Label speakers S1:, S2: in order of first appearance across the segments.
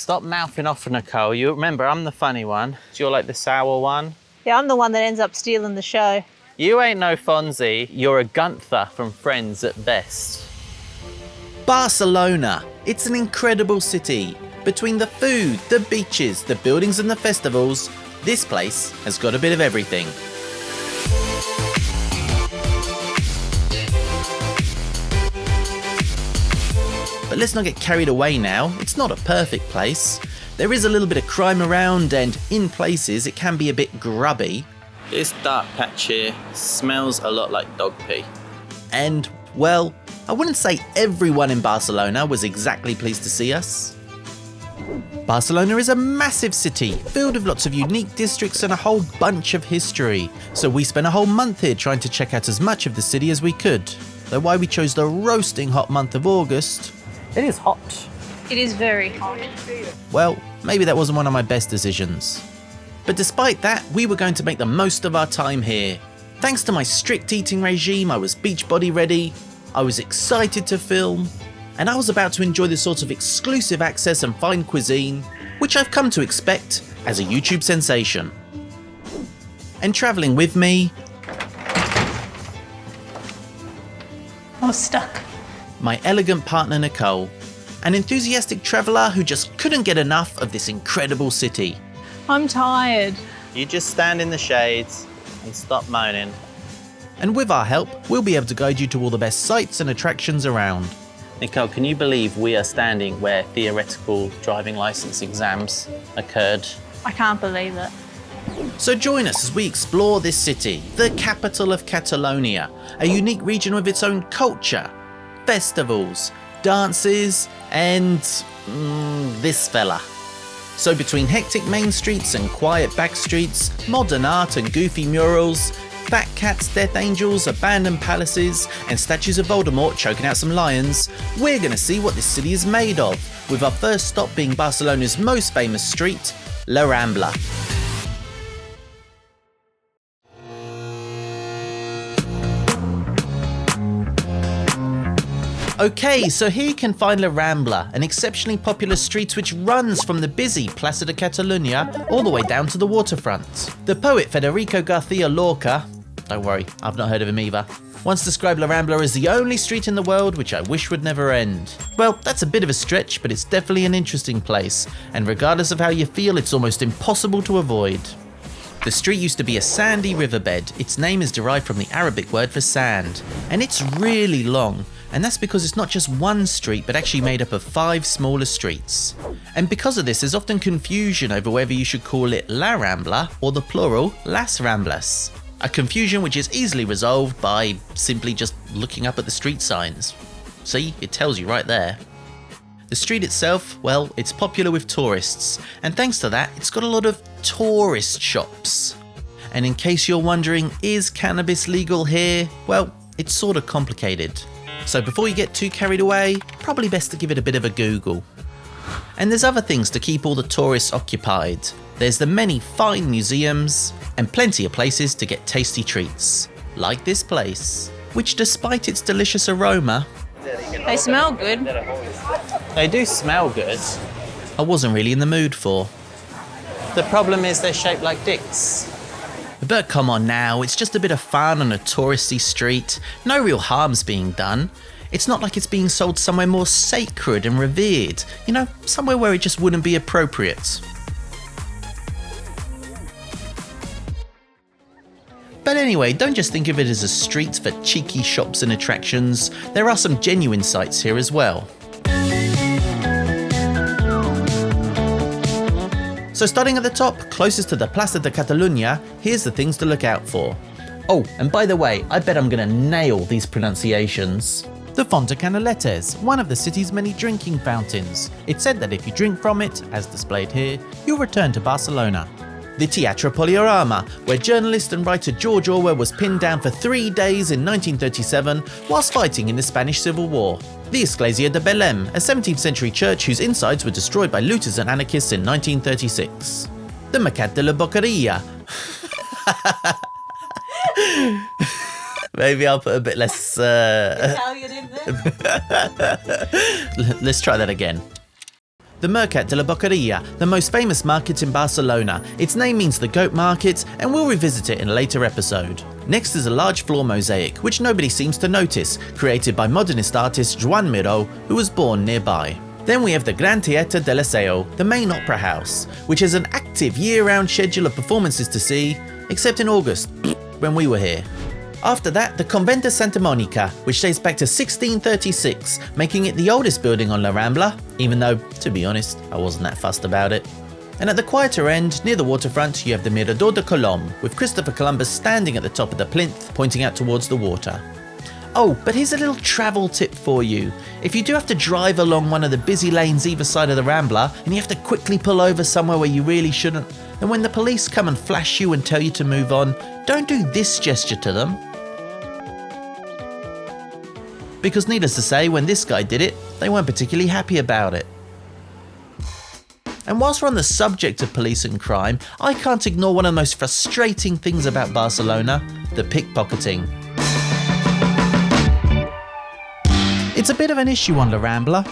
S1: Stop mouthing off, Nicole. You remember, I'm the funny one. You're like the sour one.
S2: Yeah, I'm the one that ends up stealing the show.
S1: You ain't no Fonzie. You're a Gunther from Friends at best.
S3: Barcelona. It's an incredible city. Between the food, the beaches, the buildings and the festivals, this place has got a bit of everything. But let's not get carried away now. It's not a perfect place. There is a little bit of crime around, and in places it can be a bit grubby.
S1: This dark patch here smells a lot like dog pee.
S3: And, well, I wouldn't say everyone in Barcelona was exactly pleased to see us. Barcelona is a massive city, filled with lots of unique districts and a whole bunch of history. So we spent a whole month here trying to check out as much of the city as we could. Though why we chose the roasting hot month of August...
S1: It is hot.
S2: It is very hot.
S3: Well, maybe that wasn't one of my best decisions. But despite that, we were going to make the most of our time here. Thanks to my strict eating regime, I was beach body ready, I was excited to film, and I was about to enjoy the sort of exclusive access and fine cuisine, which I've come to expect as a YouTube sensation. And travelling with me...
S2: I was stuck.
S3: My elegant partner Nicole, an enthusiastic traveller who just couldn't get enough of this incredible city.
S2: I'm tired.
S1: You just stand in the shades and stop moaning.
S3: And with our help, we'll be able to guide you to all the best sights and attractions around.
S1: Nicole, can you believe we are standing where theoretical driving licence exams occurred?
S2: I can't believe it.
S3: So join us as we explore this city, the capital of Catalonia, a unique region with its own culture, festivals, dances, and this fella. So between hectic main streets and quiet back streets, modern art and goofy murals, fat cats, death angels, abandoned palaces, and statues of Voldemort choking out some lions, we're going to see what this city is made of, with our first stop being Barcelona's most famous street, La Rambla. Okay, so here you can find La Rambla, an exceptionally popular street which runs from the busy Plaça de Catalunya all the way down to the waterfront. The poet Federico García Lorca, don't worry, I've not heard of him either, once described La Rambla as the only street in the world which I wish would never end. Well, that's a bit of a stretch, but it's definitely an interesting place, and regardless of how you feel, it's almost impossible to avoid. The street used to be a sandy riverbed. Its name is derived from the Arabic word for sand, and it's really long. And that's because it's not just one street, but actually made up of 5 smaller streets. And because of this, there's often confusion over whether you should call it La Rambla or the plural Las Ramblas. A confusion which is easily resolved by simply just looking up at the street signs. See, it tells you right there. The street itself, well, it's popular with tourists, and thanks to that, it's got a lot of tourist shops. And in case you're wondering, is cannabis legal here? Well, it's sort of complicated. So before you get too carried away, probably best to give it a bit of a Google. And there's other things to keep all the tourists occupied. There's the many fine museums, and plenty of places to get tasty treats. Like this place, which despite its delicious aroma...
S2: They smell good.
S1: They do smell good.
S3: I wasn't really in the mood for.
S1: The problem is they're shaped like dicks.
S3: But come on now, it's just a bit of fun on a touristy street. No real harm's being done. It's not like it's being sold somewhere more sacred and revered. You know, somewhere where it just wouldn't be appropriate. But anyway, don't just think of it as a street for cheeky shops and attractions. There are some genuine sights here as well. So starting at the top, closest to the Plaça de Catalunya, here's the things to look out for. Oh, and by the way, I bet I'm gonna nail these pronunciations. The Font de Canaletes, one of the city's many drinking fountains. It's said that if you drink from it, as displayed here, you'll return to Barcelona. The Teatre Poliorama, where journalist and writer George Orwell was pinned down for 3 days in 1937 whilst fighting in the Spanish Civil War. The Iglesia de Belém, a 17th century church whose insides were destroyed by looters and anarchists in 1936. The Mercat de la Boqueria. Maybe I'll put a bit less...
S2: Italian in there.
S3: Let's try that again. The Mercat de la Boqueria, the most famous market in Barcelona. Its name means the goat market, and we'll revisit it in a later episode. Next is a large floor mosaic, which nobody seems to notice, created by modernist artist Joan Miró, who was born nearby. Then we have the Gran Teatre del Liceo, the main opera house, which has an active year-round schedule of performances to see, except in August, when we were here. After that, the Convent de Santa Monica, which dates back to 1636, making it the oldest building on La Rambla, even though, to be honest, I wasn't that fussed about it. And at the quieter end, near the waterfront, you have the Mirador de Colom, with Christopher Columbus standing at the top of the plinth, pointing out towards the water. Oh, but here's a little travel tip for you. If you do have to drive along one of the busy lanes either side of the Rambla, and you have to quickly pull over somewhere where you really shouldn't, then when the police come and flash you and tell you to move on, don't do this gesture to them. Because needless to say, when this guy did it, they weren't particularly happy about it. And whilst we're on the subject of police and crime, I can't ignore one of the most frustrating things about Barcelona, the pickpocketing. It's a bit of an issue on La Rambla,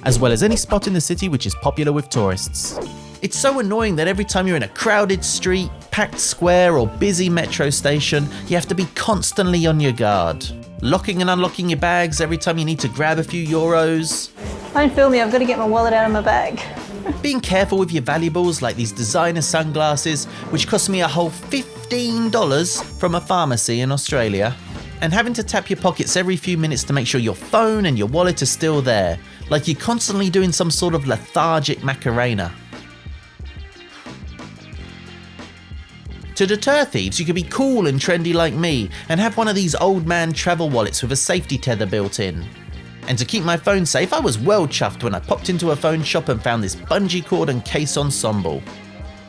S3: as well as any spot in the city which is popular with tourists. It's so annoying that every time you're in a crowded street, packed square or busy metro station, you have to be constantly on your guard. Locking and unlocking your bags every time you need to grab a few euros.
S2: Don't film me, I've got to get my wallet out of my bag.
S3: Being careful with your valuables like these designer sunglasses, which cost me a whole $15 from a pharmacy in Australia. And having to tap your pockets every few minutes to make sure your phone and your wallet are still there, like you're constantly doing some sort of lethargic Macarena. To deter thieves, you could be cool and trendy like me and have one of these old man travel wallets with a safety tether built in. And to keep my phone safe, I was well chuffed when I popped into a phone shop and found this bungee cord and case ensemble.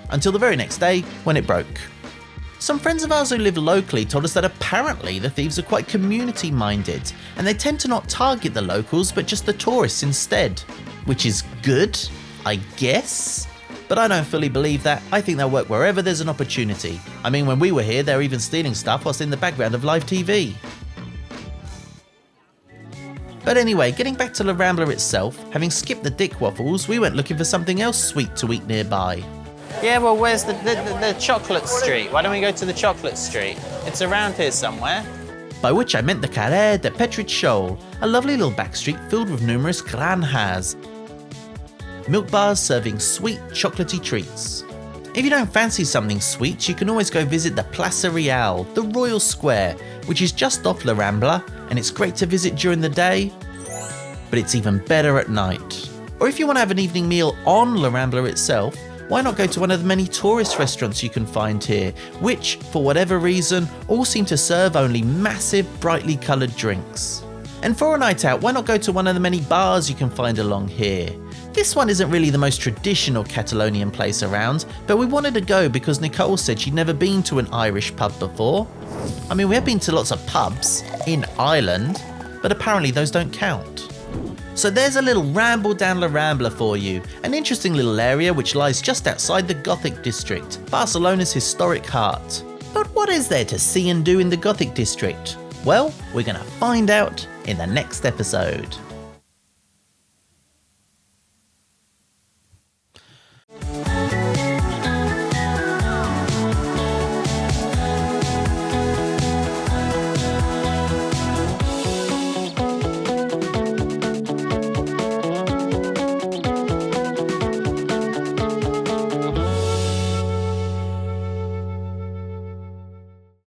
S3: Until the very next day, when it broke. Some friends of ours who live locally told us that apparently the thieves are quite community minded and they tend to not target the locals but just the tourists instead. Which is good, I guess? But I don't fully believe that. I think they'll work wherever there's an opportunity. I mean, when we were here, they were even stealing stuff whilst in the background of live TV. But anyway, getting back to La Rambla itself, having skipped the dick waffles, we went looking for something else sweet to eat nearby.
S1: Yeah, well, where's the chocolate street? Why don't we go to the chocolate street? It's around here somewhere.
S3: By which I meant the Carrer de Petritxol, a lovely little back street filled with numerous granjas. Milk bars serving sweet, chocolatey treats. If you don't fancy something sweet, you can always go visit the Plaça Reial, the Royal Square, which is just off La Rambla, and it's great to visit during the day, but it's even better at night. Or if you want to have an evening meal on La Rambla itself, why not go to one of the many tourist restaurants you can find here, which, for whatever reason, all seem to serve only massive, brightly coloured drinks. And for a night out, why not go to one of the many bars you can find along here? This one isn't really the most traditional Catalonian place around, but we wanted to go because Nicole said she'd never been to an Irish pub before. I mean, we have been to lots of pubs in Ireland, but apparently those don't count. So there's a little ramble down La Rambla for you, an interesting little area which lies just outside the Gothic district, Barcelona's historic heart. But what is there to see and do in the Gothic district? Well, we're going to find out in the next episode.